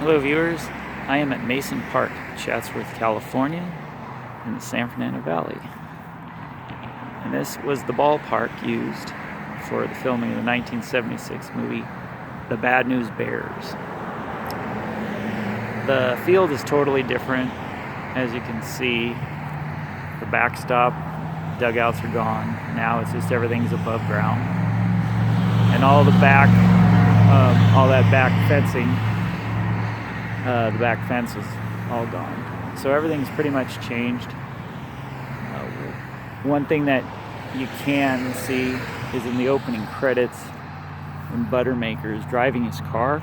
Hello viewers, I am at Mason Park Chatsworth, California in the San Fernando Valley. And this was the ballpark used for the filming of the 1976 movie The Bad News Bears. The field is totally different. As you can see, the backstop dugouts are gone. Now it's just everything's above ground. And all that back fencing, the back fence is all gone. So everything's pretty much changed. One thing that you can see is in the opening credits when Buttermaker is driving his car.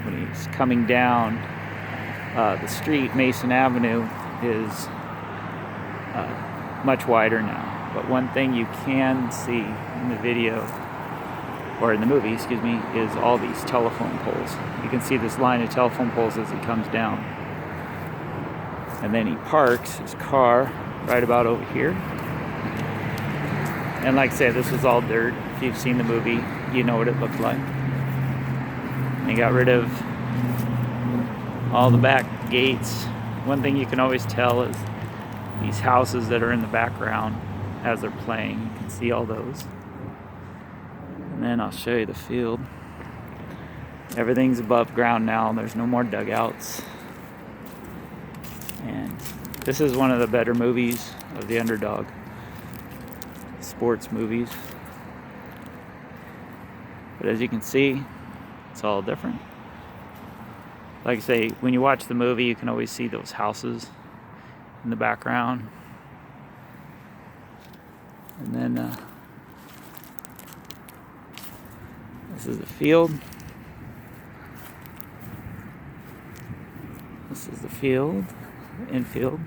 When he's coming down the street, Mason Avenue is much wider now. But one thing you can see in the video, or in the movie, is all these telephone poles. You can see this line of telephone poles as he comes down. And then he parks his car right about over here. And like I said, this was all dirt. If you've seen the movie, you know what it looked like. And he got rid of all the back gates. One thing you can always tell is these houses that are in the background as they're playing. You can see all those. And then I'll show you the field. Everything's above ground now. There's no more dugouts. And this is one of the better movies of the underdog sports movies. But as you can see, it's all different. Like I say, when you watch the movie, you can always see those houses in the background. And then this is the field. This is the field, infield.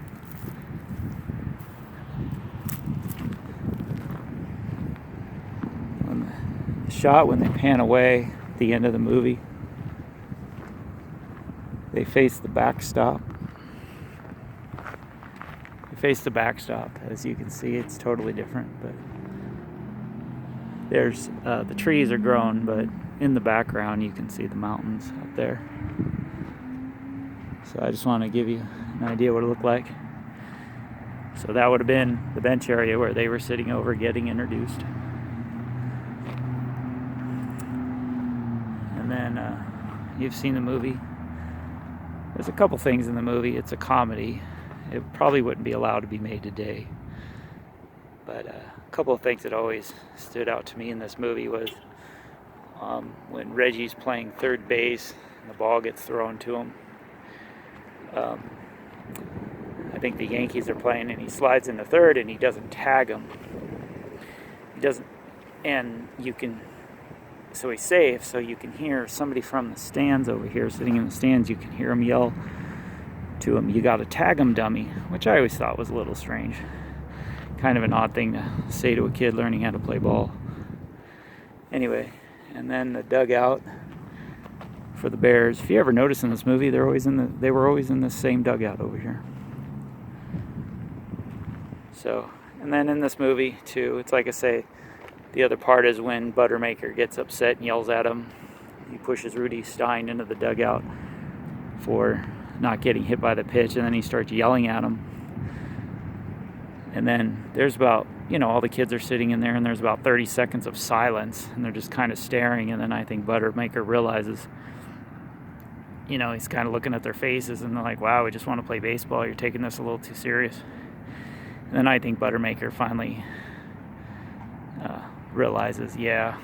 On the shot, when they pan away at the end of the movie, they face the backstop. They face the backstop. As you can see, it's totally different, but there's the trees are grown, but in the background you can see the mountains up there. So I just want to give you an idea what it looked like. So that would have been the bench area where they were sitting over getting introduced. And then you've seen the movie. There's a couple things in the movie. It's a comedy. It probably wouldn't be allowed to be made today. But a couple of things that always stood out to me in this movie was when Reggie's playing third base and the ball gets thrown to him. I think the Yankees are playing and he slides into third and he doesn't tag him. He doesn't, and you can, so he's safe, so you can hear somebody from the stands over here, sitting in the stands, you can hear him yell to him, "You got to tag him, dummy," which I always thought was a little strange. Kind of an odd thing to say to a kid learning how to play ball. Anyway, and then the dugout for the Bears. If you ever notice in this movie, they were always in the same dugout over here. So, and then in this movie too, it's like I say, the other part is when Buttermaker gets upset and yells at him. He pushes Rudy Stein into the dugout for not getting hit by the pitch, and then he starts yelling at him. And then there's about, all the kids are sitting in there, and there's about 30 seconds of silence, and they're just kind of staring. And then I think Buttermaker realizes, he's kind of looking at their faces, and they're like, "Wow, we just want to play baseball. You're taking this a little too serious." And then I think Buttermaker finally realizes, yeah.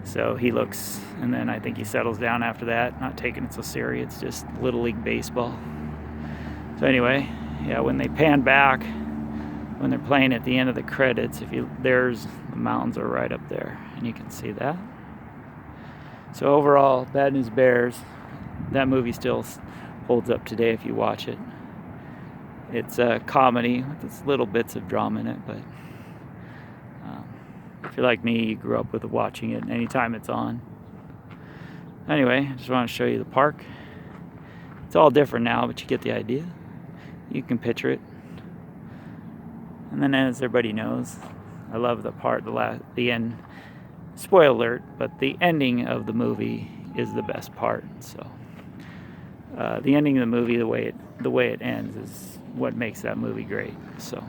So he looks, and then I think he settles down after that, not taking it so serious. It's just Little League baseball. So anyway, yeah, when they pan back, when they're playing at the end of the credits, there's the mountains are right up there, and you can see that. So overall, Bad News Bears, that movie still holds up today if you watch it. It's a comedy with little bits of drama in it, but if you're like me, you grew up with watching it anytime it's on. Anyway, I just want to show you the park. It's all different now, but you get the idea. You can picture it. And then, as everybody knows, I love the part, the end. Spoiler alert, but the ending of the movie, is the best part. So the ending of the movie, the way it ends, is what makes that movie great. So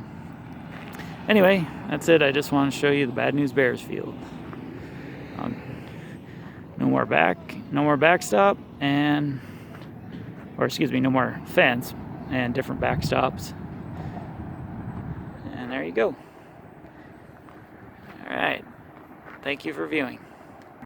anyway, that's it. I just want to show you the Bad News Bears field. No more backstop, no more fence and different backstops. And there you go. All right. Thank you for viewing.